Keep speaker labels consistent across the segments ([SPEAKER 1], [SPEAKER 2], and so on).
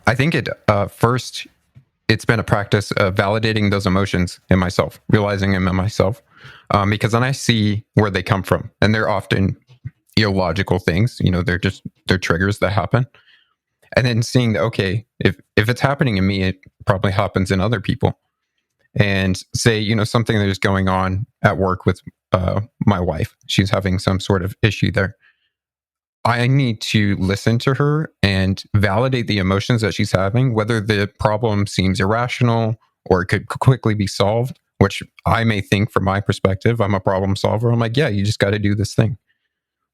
[SPEAKER 1] I think first, it's been a practice of validating those emotions in myself, realizing them in myself, because then I see where they come from, and they're often illogical things. They're triggers that happen, and then seeing that, okay, if it's happening in me, it probably happens in other people. And say, something that is going on at work with my wife, she's having some sort of issue there. I need to listen to her and validate the emotions that she's having, whether the problem seems irrational or it could quickly be solved, which I may think from my perspective, I'm a problem solver. I'm like, yeah, you just got to do this thing.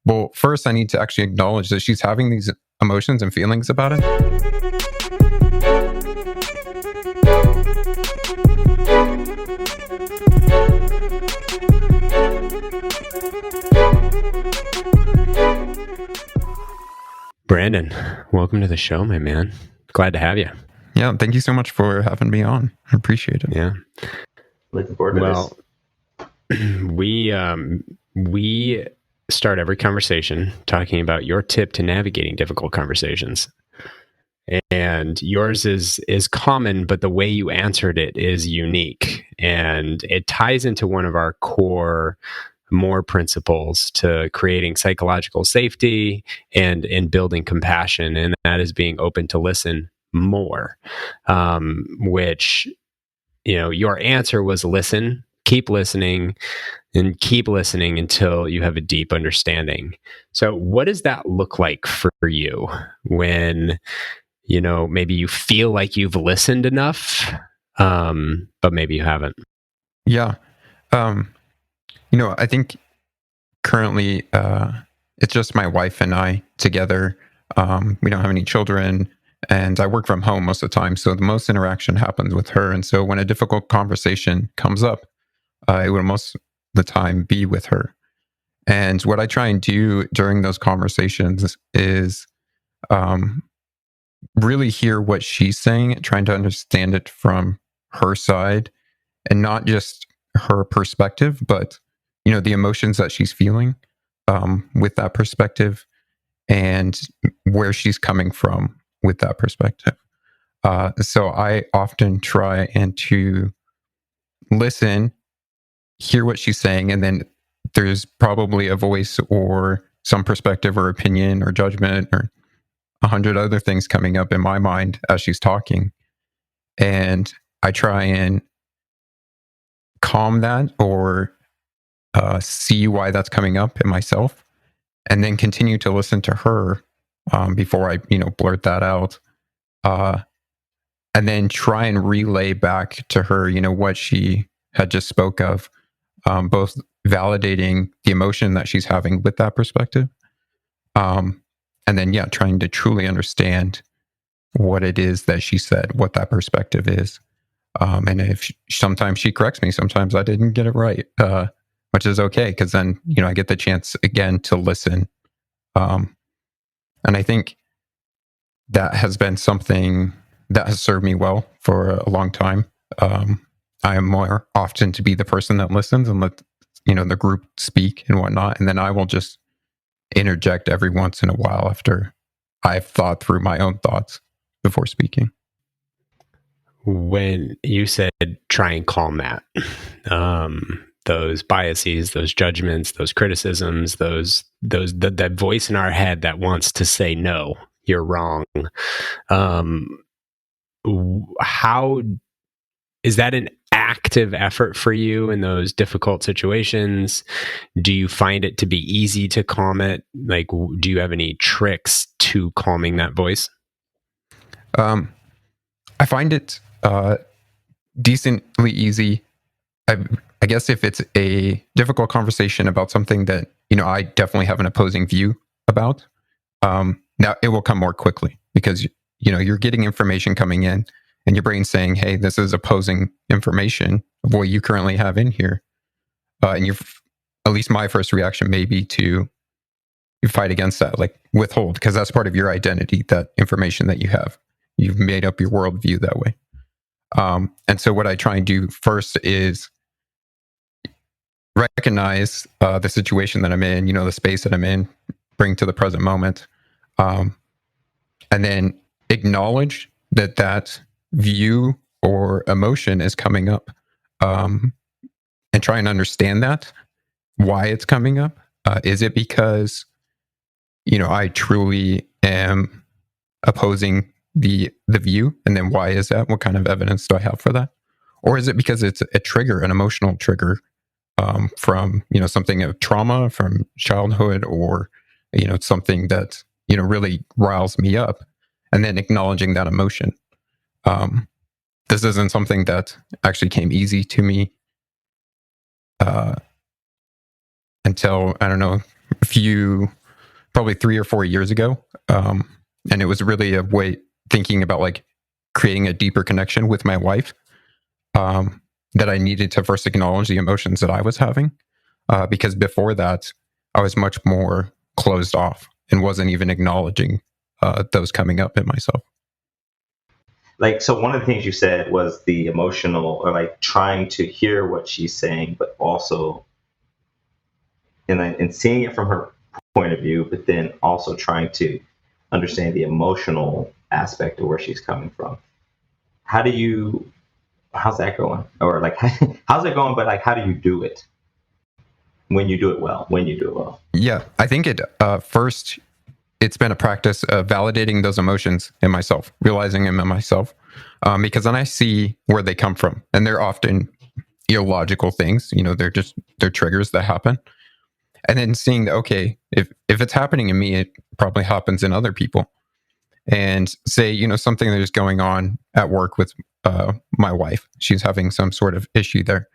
[SPEAKER 1] Well, first I need to actually acknowledge that she's having these emotions and feelings about it.
[SPEAKER 2] Brandon, welcome to the show, my man. Glad to have you.
[SPEAKER 1] Yeah, thank you so much for having me on. I appreciate it.
[SPEAKER 2] Yeah.
[SPEAKER 3] Looking forward to this.
[SPEAKER 2] We start every conversation talking about your tip to navigating difficult conversations. And yours is common, but the way you answered it is unique. And it ties into one of our core principles to creating psychological safety and in building compassion, and that is being open to listen more, which your answer was listen, keep listening, and keep listening until you have a deep understanding. So what does that look like for you when maybe you feel like you've listened enough, but maybe you haven't?
[SPEAKER 1] Yeah. I think currently it's just my wife and I together. We don't have any children, and I work from home most of the time. So the most interaction happens with her. And so when a difficult conversation comes up, it will most of the time be with her. And what I try and do during those conversations is really hear what she's saying, trying to understand it from her side and not just her perspective, but the emotions that she's feeling with that perspective and where she's coming from with that perspective. So I often try and to listen, hear what she's saying, and then there's probably a voice or some perspective or opinion or judgment or 100 other things coming up in my mind as she's talking. And I try and calm that or see why that's coming up in myself, and then continue to listen to her before I, blurt that out. And then try and relay back to her, what she had just spoke of, both validating the emotion that she's having with that perspective. And then, trying to truly understand what it is that she said, what that perspective is. And if sometimes she corrects me, sometimes I didn't get it right, which is okay, because then, I get the chance again to listen. And I think that has been something that has served me well for a long time. I am more often to be the person that listens and let, the group speak and whatnot. And then I will just interject every once in a while after I've thought through my own thoughts before speaking.
[SPEAKER 2] When you said try and calm that, those biases, those judgments, those criticisms, that voice in our head that wants to say, no, you're wrong. How is that an active effort for you in those difficult situations? Do you find it to be easy to calm it? Like, do you have any tricks to calming that voice?
[SPEAKER 1] I find it decently easy. I guess if it's a difficult conversation about something that, I definitely have an opposing view about, now it will come more quickly because, you're getting information coming in and your brain's saying, hey, this is opposing information of what you currently have in here. And at least my first reaction may be to fight against that, like withhold, because that's part of your identity, that information that you have. You've made up your worldview that way. And so what I try and do first is recognize the situation that I'm in, the space that I'm in, bring to the present moment, and then acknowledge that view or emotion is coming up, and try and understand that, why it's coming up. Is it because, I truly am opposing the view? And then why is that? What kind of evidence do I have for that? Or is it because it's a trigger, an emotional trigger, from, something of trauma from childhood, or, something that, really riles me up, and then acknowledging that emotion. This isn't something that actually came easy to me until, I don't know, probably 3 or 4 years ago. And it was really a way thinking about like creating a deeper connection with my wife, that I needed to first acknowledge the emotions that I was having. Because before that, I was much more closed off and wasn't even acknowledging those coming up in myself.
[SPEAKER 3] Like, so one of the things you said was the emotional, or like trying to hear what she's saying, but also and seeing it from her point of view, but then also trying to understand the emotional aspect of where she's coming from. How's that going? Or like, how's it going? But like, how do you do it? When you do it well.
[SPEAKER 1] Yeah, I think first, it's been a practice of validating those emotions in myself, realizing them in myself, because then I see where they come from, and they're often illogical things. They're triggers that happen, and then seeing that, okay, if it's happening in me, it probably happens in other people. And say, something that is going on at work with my wife, she's having some sort of issue there.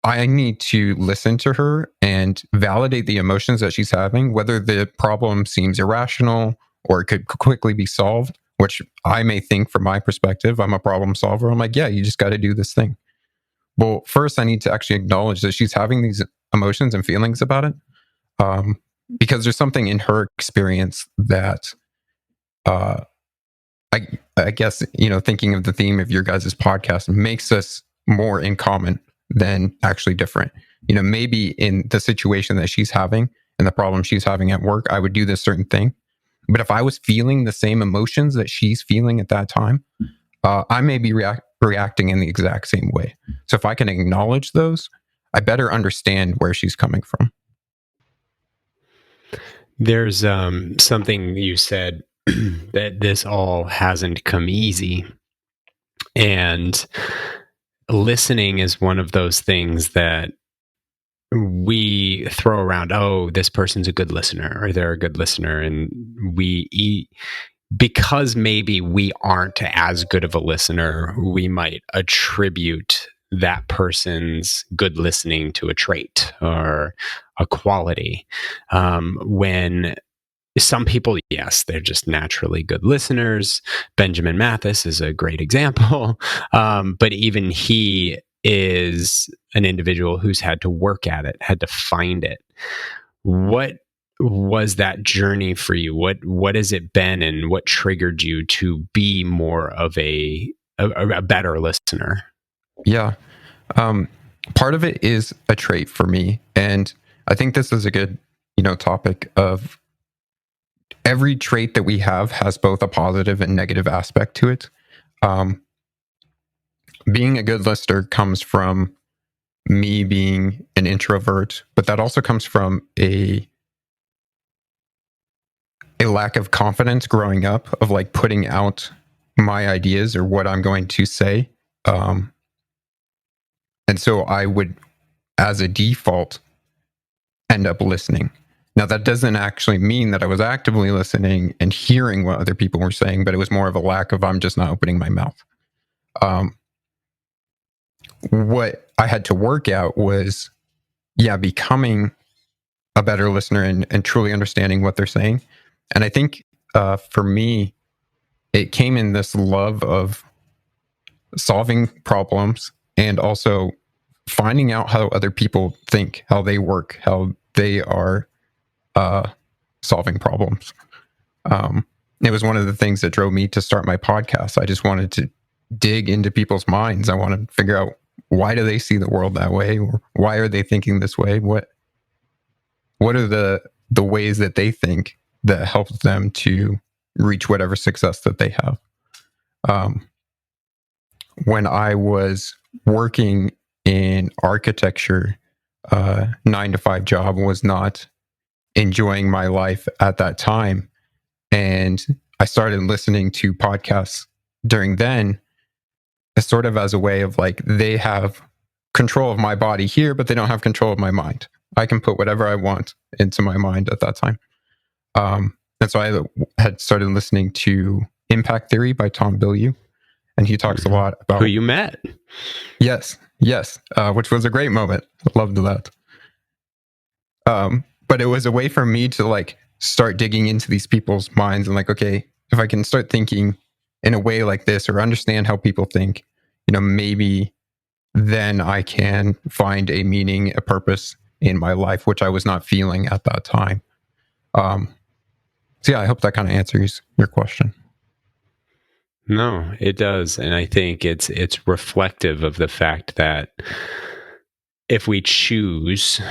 [SPEAKER 1] I need to listen to her and validate the emotions that she's having, whether the problem seems irrational or it could quickly be solved, which I may think from my perspective, I'm a problem solver. I'm like, yeah, you just got to do this thing. Well, first, I need to actually acknowledge that she's having these emotions and feelings about it, because there's something in her experience that, I guess, thinking of the theme of your guys' podcast, makes us more in common than actually different. Maybe in the situation that she's having and the problem she's having at work, I would do this certain thing. But if I was feeling the same emotions that she's feeling at that time, I may be reacting in the exact same way. So if I can acknowledge those, I better understand where she's coming from.
[SPEAKER 2] There's something you said that this all hasn't come easy. And listening is one of those things that we throw around. Oh, this person's a good listener, or they're a good listener. And because maybe we aren't as good of a listener, we might attribute that person's good listening to a trait or a quality. When some people, yes, they're just naturally good listeners. Benjamin Mathis is a great example. But even he is an individual who's had to work at it, had to find it. What was that journey for you? What has it been, and what triggered you to be more of a better listener?
[SPEAKER 1] Yeah. Part of it is a trait for me. And I think this is a good, topic of every trait that we have has both a positive and negative aspect to it. Being a good listener comes from me being an introvert, but that also comes from a lack of confidence growing up, of like putting out my ideas or what I'm going to say. And so I would, as a default, end up listening. Now, that doesn't actually mean that I was actively listening and hearing what other people were saying, but it was more of a lack of, I'm just not opening my mouth. What I had to work out was, becoming a better listener and truly understanding what they're saying. And I think for me, it came in this love of solving problems and also finding out how other people think, how they work, how they are solving problems. It was one of the things that drove me to start my podcast. I just wanted to dig into people's minds. I wanted to figure out, why do they see the world that way, or why are they thinking this way? What are the ways that they think that helps them to reach whatever success that they have? when I was working in architecture, 9 to 5 job, was not enjoying my life at that time. And I started listening to podcasts during then, sort of as a way of like, they have control of my body here, but they don't have control of my mind. I can put whatever I want into my mind at that time. And so I had started listening to Impact Theory by Tom Bilyeu, and he talks a lot about
[SPEAKER 2] who you met.
[SPEAKER 1] Yes, which was a great moment. I loved that. But it was a way for me to like start digging into these people's minds and like, okay, if I can start thinking in a way like this or understand how people think, maybe then I can find a meaning, a purpose in my life, which I was not feeling at that time. So yeah, I hope that kind of answers your question.
[SPEAKER 2] No, it does. And I think it's reflective of the fact that if we choose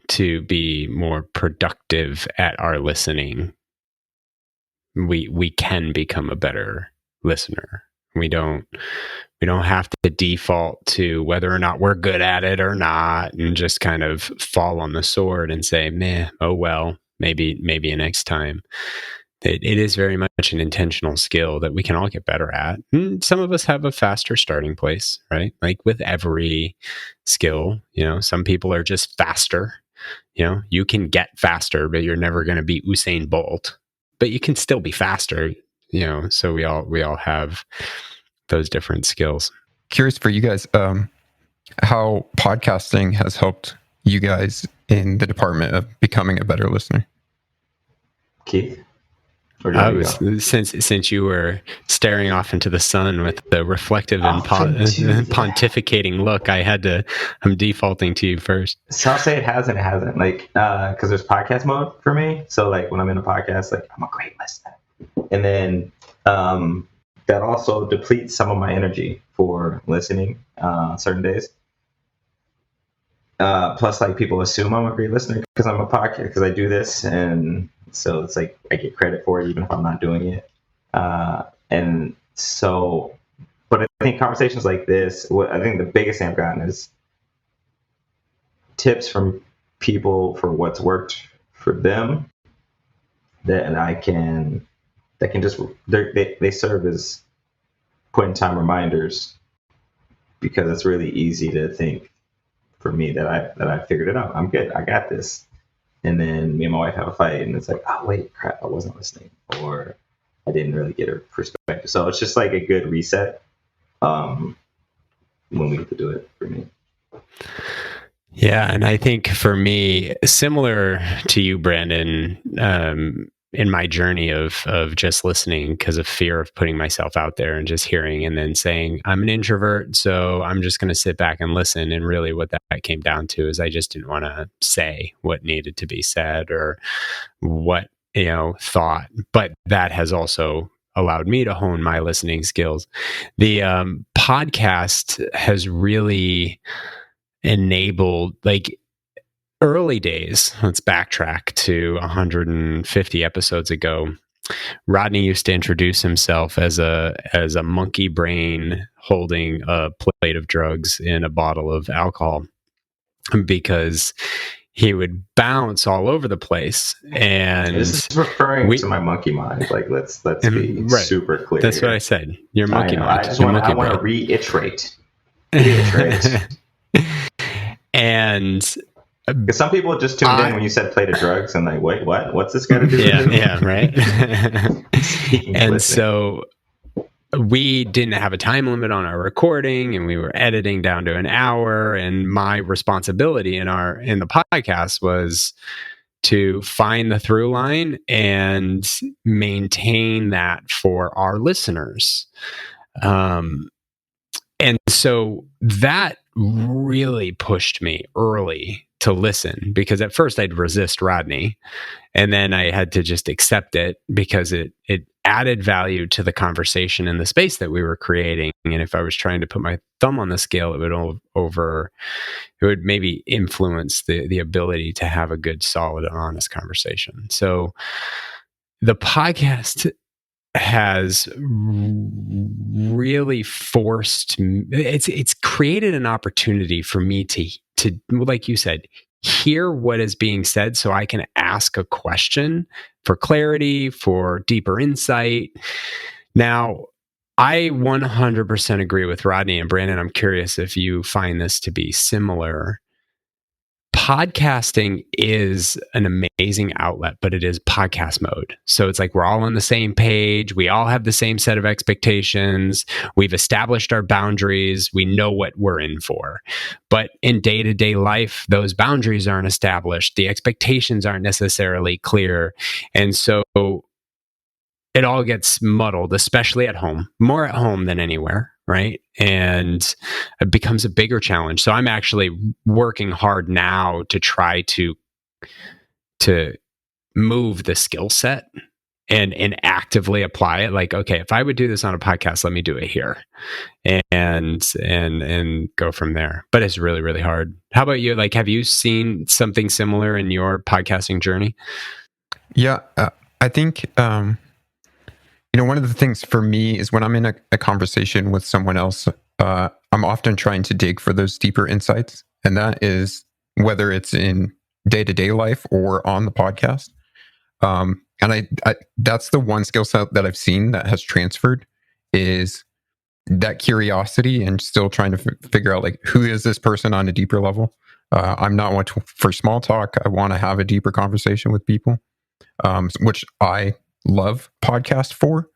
[SPEAKER 2] to be more productive at our listening, we can become a better listener. We don't have to default to whether or not we're good at it or not, and just kind of fall on the sword and say, meh, oh well, maybe next time. It is very much an intentional skill that we can all get better at. And some of us have a faster starting place, right? Like with every skill, some people are just faster. You can get faster, but you're never going to be Usain Bolt. But you can still be faster, so we all have those different skills.
[SPEAKER 1] Curious for you guys, how podcasting has helped you guys in the department of becoming a better listener.
[SPEAKER 3] Keith?
[SPEAKER 2] Since you were staring off into the sun with the reflective and pontificating look, I'm defaulting to you first.
[SPEAKER 3] So I'll say it hasn't. Like, because there's podcast mode for me. So like when I'm in a podcast, like I'm a great listener. And then that also depletes some of my energy for listening certain days. Plus, like people assume I'm a great listener because I'm a podcast, because I do this, and so it's like I get credit for it even if I'm not doing it. And so, but I think conversations like this, I think the biggest thing I've gotten is tips from people for what's worked for them that they serve as point in time reminders, because it's really easy to think for me that I figured it out. I'm good. I got this. And then me and my wife have a fight, and it's like, oh wait, crap, I wasn't listening, or I didn't really get her perspective. So it's just like a good reset when we get to do it for me.
[SPEAKER 2] Yeah, and I think for me, similar to you, Brandon, in my journey of just listening because of fear of putting myself out there and just hearing and then saying, I'm an introvert, so I'm just going to sit back and listen. And really what that came down to is I just didn't want to say what needed to be said or what, thought. But that has also allowed me to hone my listening skills. The podcast has really enabled, like, early days, let's backtrack to 150 episodes ago. Rodney used to introduce himself as a monkey brain holding a plate of drugs in a bottle of alcohol, because he would bounce all over the place. And
[SPEAKER 3] this is referring to my monkey mind. Like, let's be right. Super clear.
[SPEAKER 2] That's
[SPEAKER 3] here.
[SPEAKER 2] What I said. Your monkey mind.
[SPEAKER 3] I want to reiterate.
[SPEAKER 2] And
[SPEAKER 3] because some people just tuned in when you said plate of drugs and like, wait, what? What's this got to do with it?
[SPEAKER 2] Yeah, right. And so we didn't have a time limit on our recording, and we were editing down to an hour. And my responsibility in the podcast was to find the through line and maintain that for our listeners. And so that really pushed me early to listen, because at first I'd resist Rodney, and then I had to just accept it because it added value to the conversation and the space that we were creating. And if I was trying to put my thumb on the scale, it would maybe influence the ability to have a good, solid, honest conversation. So the podcast has really forced, it's created an opportunity for me to, like you said, hear what is being said so I can ask a question for clarity, for deeper insight. Now, I 100% agree with Rodney and Brandon. I'm curious if you find this to be similar. Podcasting is an amazing outlet, but it is podcast mode. So it's like we're all on the same page. We all have the same set of expectations. We've established our boundaries. We know what we're in for. But in day-to-day life, those boundaries aren't established. The expectations aren't necessarily clear. And so it all gets muddled, especially at home, more at home than anywhere, right? And it becomes a bigger challenge. So I'm actually working hard now to try to move the skill set and actively apply it. Like, okay, if I would do this on a podcast, let me do it here, and go from there. But it's really, really hard. How about you? Like, have you seen something similar in your podcasting journey?
[SPEAKER 1] Yeah, I think one of the things for me is when I'm in a conversation with someone else, I'm often trying to dig for those deeper insights. And that is whether it's in day-to-day life or on the podcast. And I that's the one skill set that I've seen that has transferred, is that curiosity and still trying to figure out, like, who is this person on a deeper level? I'm not one for small talk. I want to have a deeper conversation with people, which I love podcast for,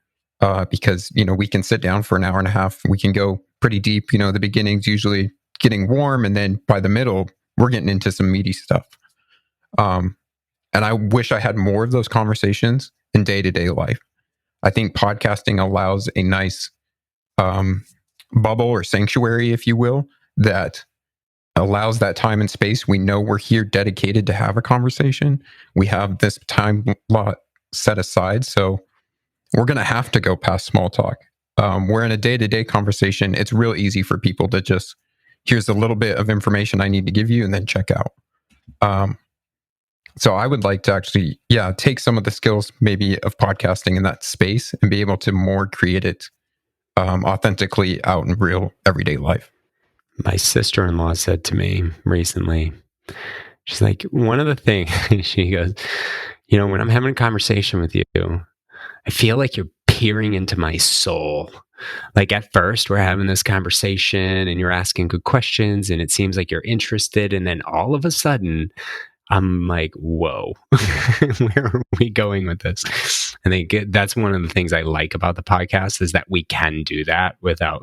[SPEAKER 1] because we can sit down for an hour and a half. We can go pretty deep. The beginning's usually getting warm, and then by the middle we're getting into some meaty stuff. And I wish I had more of those conversations in day-to-day life. I think podcasting allows a nice bubble or sanctuary, if you will, that allows that time and space. We know we're here dedicated to have a conversation. We have this time lot set aside, so we're going to have to go past small talk. Where in a day-to-day conversation, it's real easy for people to just, here's a little bit of information I need to give you, and then check out. So I would like to actually, take some of the skills maybe of podcasting in that space and be able to more create it authentically out in real everyday life. My
[SPEAKER 2] sister-in-law said to me recently, she's like, one of the things, she goes, when I'm having a conversation with you, I feel like you're peering into my soul. Like, at first we're having this conversation and you're asking good questions and it seems like you're interested. And then all of a sudden I'm like, whoa, where are we going with this? And that's one of the things I like about the podcast, is that we can do that without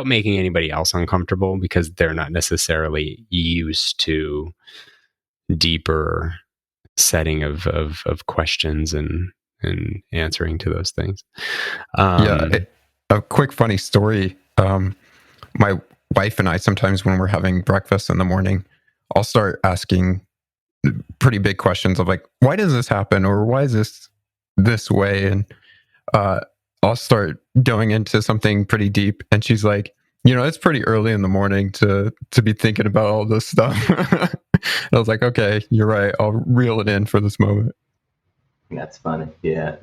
[SPEAKER 2] making anybody else uncomfortable, because they're not necessarily used to deeper setting of questions and answering to those things. A quick funny story. My wife and I, sometimes when we're having breakfast in the morning, I'll start asking pretty big questions of, like, why does this happen, or why is this way? And I'll start going into something pretty deep, and she's like, it's pretty early in the morning to be thinking about all this stuff. I was like, okay, you're right, I'll reel it in for this moment.
[SPEAKER 3] That's funny. Yeah,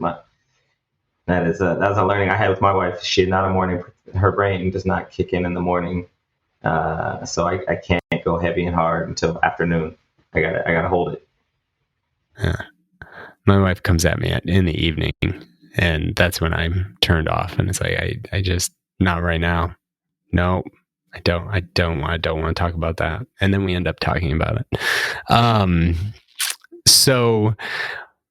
[SPEAKER 3] that's a learning I had with my wife. She's not a morning. Her brain does not kick in the morning, so I can't go heavy and hard until afternoon. I gotta hold it.
[SPEAKER 2] Yeah. My wife comes at me in the evening, and that's when I'm turned off. And it's like, I just, not right now. No, I don't want to talk about that. And then we end up talking about it. So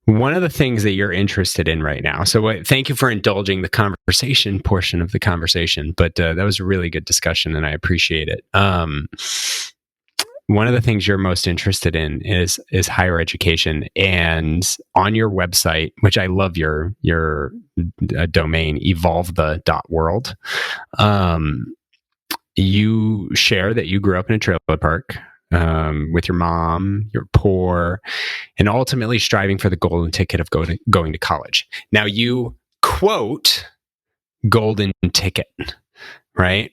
[SPEAKER 2] one of the things that you're interested in right now. So thank you for indulging the conversation portion of the conversation, but that was a really good discussion and I appreciate it. One of the things you're most interested in is higher education, and on your website, which I love your domain, evolvethe.world, you share that you grew up in a trailer park with your mom, you're poor, and ultimately striving for the golden ticket of going to college. Now you quote golden ticket, right?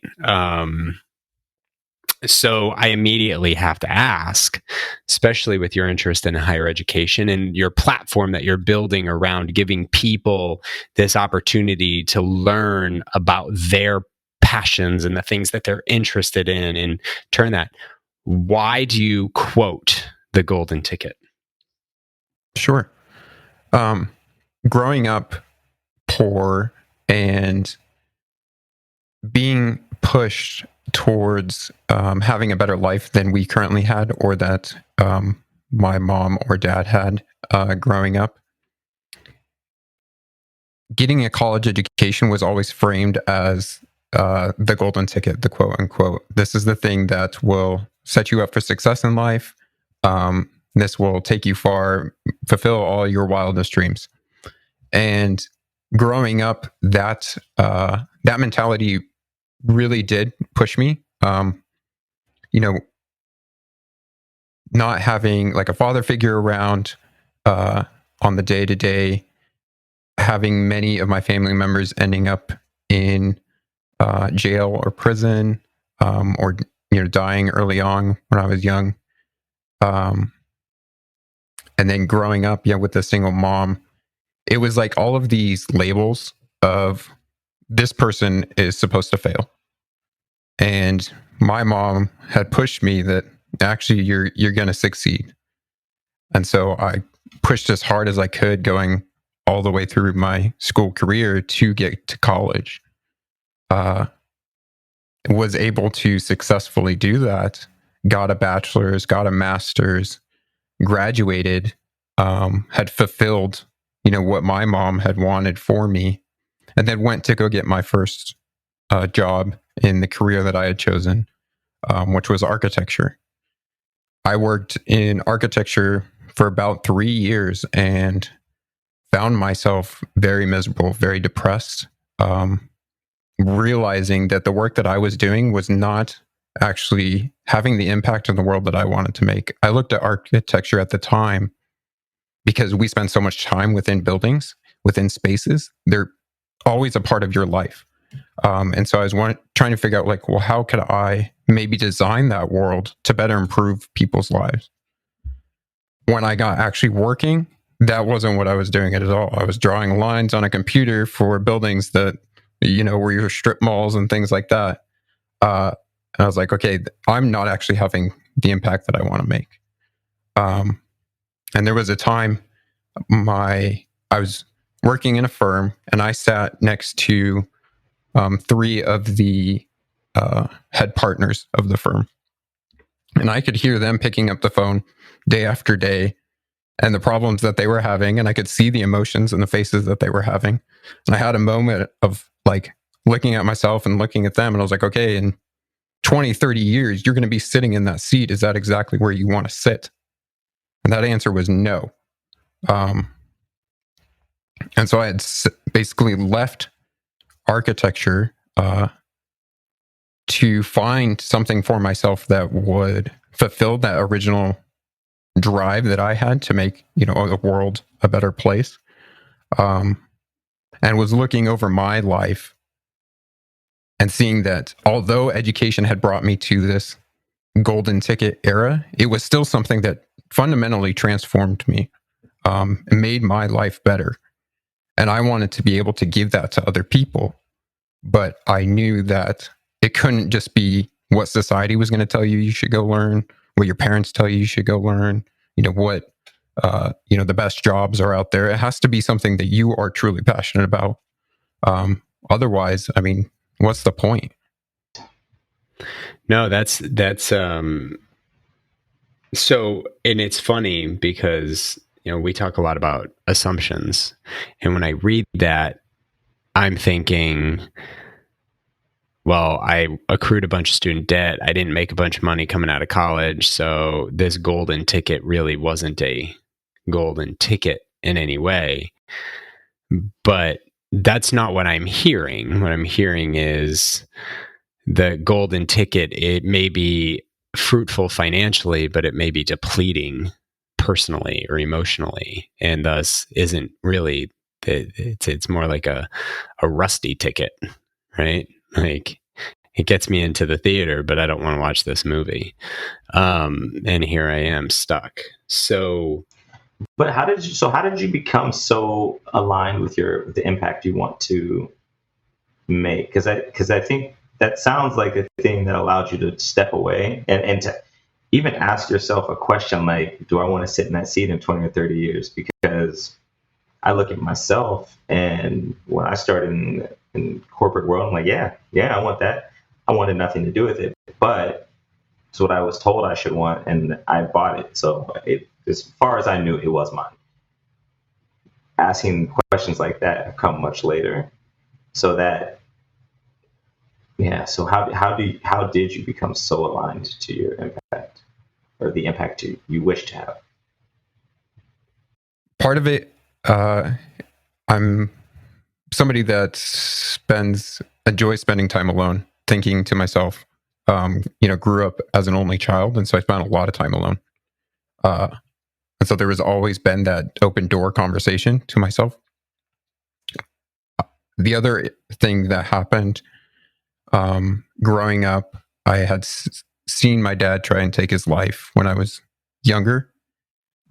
[SPEAKER 2] So I immediately have to ask, especially with your interest in higher education and your platform that you're building around giving people this opportunity to learn about their passions and the things that they're interested in and turn that. Why do you quote the golden ticket?
[SPEAKER 1] Sure. Growing up poor and being pushed towards having a better life than we currently had, or that my mom or dad had growing up. Getting a college education was always framed as the golden ticket, the quote unquote. This is the thing that will set you up for success in life. This will take you far, fulfill all your wildest dreams. And growing up, that mentality really did push me. Not having like a father figure around on the day to day, having many of my family members ending up in jail or prison, or dying early on when I was young, and then growing up, with a single mom, it was like all of these labels of this person is supposed to fail. And my mom had pushed me that actually you're going to succeed. And so I pushed as hard as I could, going all the way through my school career to get to college. Was able to successfully do that, got a bachelor's, got a master's, graduated, had fulfilled, what my mom had wanted for me, and then went to go get my first job in the career that I had chosen, which was architecture. I worked in architecture for about 3 years and found myself very miserable, very depressed, realizing that the work that I was doing was not actually having the impact in the world that I wanted to make. I looked at architecture at the time because we spend so much time within buildings, within spaces. They're always a part of your life. And so I was trying to figure out, like, well, how could I maybe design that world to better improve people's lives? When I got actually working, that wasn't what I was doing at all. I was drawing lines on a computer for buildings that, were your strip malls and things like that. And I was like, okay, I'm not actually having the impact that I want to make. And there was a time I was working in a firm, and I sat next to 3 of the head partners of the firm. And I could hear them picking up the phone day after day and the problems that they were having. And I could see the emotions in the faces that they were having. And I had a moment of like looking at myself and looking at them. And I was like, okay, in 20, 30 years, you're going to be sitting in that seat. Is that exactly where you want to sit? And that answer was no. And so I had basically left architecture to find something for myself that would fulfill that original drive that I had to make, the world a better place. And was looking over my life and seeing that although education had brought me to this golden ticket era, it was still something that fundamentally transformed me, and made my life better. And I wanted to be able to give that to other people. But I knew that it couldn't just be what society was going to tell you should go learn, what your parents tell you should go learn, what, the best jobs are out there. It has to be something that you are truly passionate about. Otherwise, I mean, what's the point?
[SPEAKER 2] No, that's so, and it's funny because, we talk a lot about assumptions. And when I read that, I'm thinking, well, I accrued a bunch of student debt. I didn't make a bunch of money coming out of college. So this golden ticket really wasn't a golden ticket in any way. But that's not what I'm hearing. What I'm hearing is the golden ticket, it may be fruitful financially, but it may be depleting personally or emotionally, and thus isn't really, it's more like a rusty ticket, right? Like it gets me into the theater, but I don't want to watch this movie. And here I am stuck. So,
[SPEAKER 3] but how did you become so aligned with the impact you want to make? Because I think that sounds like a thing that allowed you to step away and to even ask yourself a question like, do I want to sit in that seat in 20 or 30 years? Because I look at myself, and when I started in corporate world, I'm like, yeah, I want that. I wanted nothing to do with it, but it's what I was told I should want, and I bought it. So as far as I knew, it was mine. Asking questions like that have come much later. So that, yeah. So how did you become so aligned to your impact, or the impact you wish to have?
[SPEAKER 1] Part of it, I'm somebody that enjoys spending time alone, thinking to myself. Grew up as an only child, and so I spent a lot of time alone. And so there has always been that open door conversation to myself. The other thing that happened growing up, I had seen my dad try and take his life when I was younger,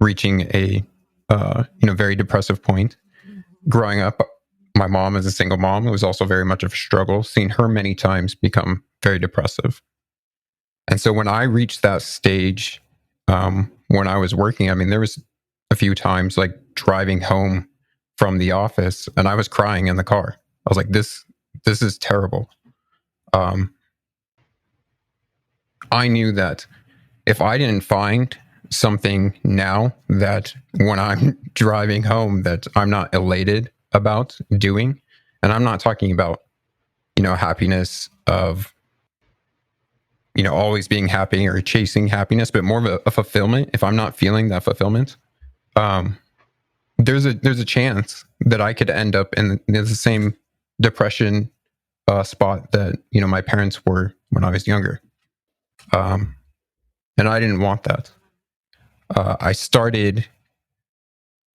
[SPEAKER 1] reaching a very depressive point. Growing up, my mom is a single mom. It was also very much of a struggle, seeing her many times become very depressive. And so when I reached that stage, when I was working, I mean, there was a few times like driving home from the office and I was crying in the car. I was like, this is terrible. I knew that if I didn't find something now that when I'm driving home that I'm not elated about doing, and I'm not talking about, happiness of, always being happy or chasing happiness, but more of a fulfillment. If I'm not feeling that fulfillment, there's a chance that I could end up in the same depression spot that my parents were when I was younger, and I didn't want that. I started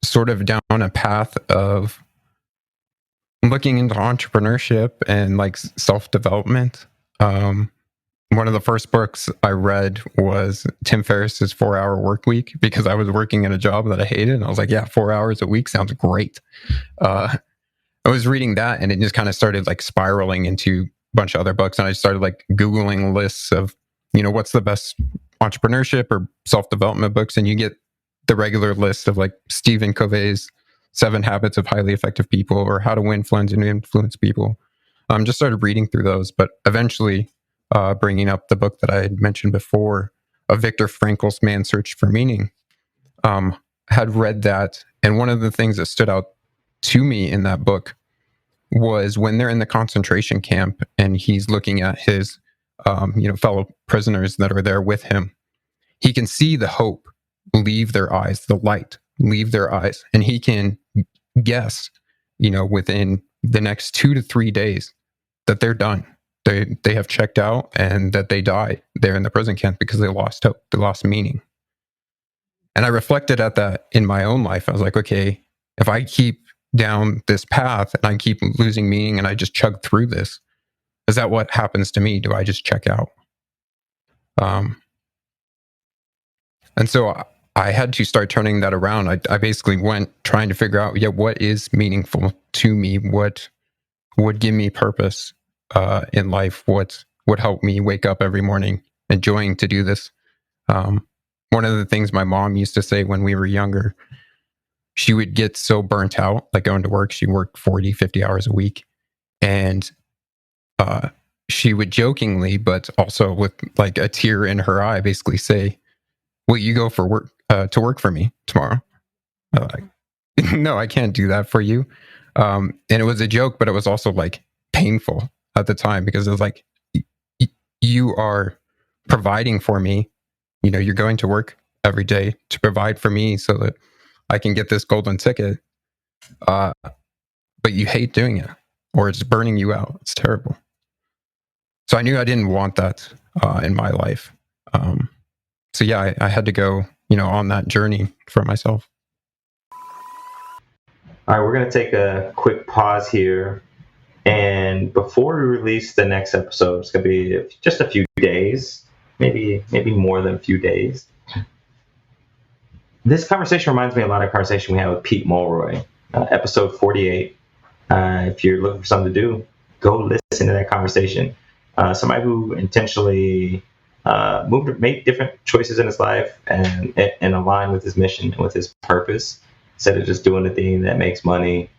[SPEAKER 1] sort of down a path of looking into entrepreneurship and like self-development. One of the first books I read was Tim Ferriss's 4-Hour Work Week, because I was working in a job that I hated. And I was like, yeah, 4 hours a week sounds great. I was reading that and it just kind of started like spiraling into a bunch of other books. And I started like Googling lists of, what's the best entrepreneurship or self-development books. And you get the regular list of like Stephen Covey's 7 Habits of Highly Effective People or How to Win Friends and Influence People. Just started reading through those, but eventually bringing up the book that I had mentioned before of Viktor Frankl's Man's Search for Meaning. Had read that, and one of the things that stood out to me in that book was when they're in the concentration camp and he's looking at his fellow prisoners that are there with him. He can see the hope leave their eyes, the light leave their eyes, and he can guess, within the next 2 to 3 days that they're done. They have checked out and that they die there in the prison camp because they lost hope, they lost meaning. And I reflected at that in my own life. I was like, okay, if I keep down this path and I keep losing meaning and I just chug through this, is that what happens to me? Do I just check out? And so I had to start turning that around. I basically went trying to figure out, what is meaningful to me? What would give me purpose in life? What would help me wake up every morning enjoying to do this? One of the things my mom used to say when we were younger, she would get so burnt out, like going to work. She worked 40, 50 hours a week. And she would jokingly, but also with like a tear in her eye, basically say, will you go for work to work for me tomorrow? No, I can't do that for you. And it was a joke, but it was also like painful at the time, because it was like, you are providing for me. You're going to work every day to provide for me so that I can get this golden ticket. But you hate doing it, or it's burning you out. It's terrible. So I knew I didn't want that in my life. So yeah, I had to go, on that journey for myself.
[SPEAKER 3] All right, we're going to take a quick pause here And before we release the next episode, it's going to be just a few days, maybe more than a few days. This conversation reminds me a lot of conversation we had with Pete Mulroy, episode 48. If you're looking for something to do, go listen to that conversation. Somebody who intentionally made different choices in his life and aligned with his mission and with his purpose, instead of just doing the thing that makes money.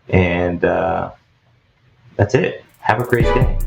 [SPEAKER 3] And that's it. Have a great day.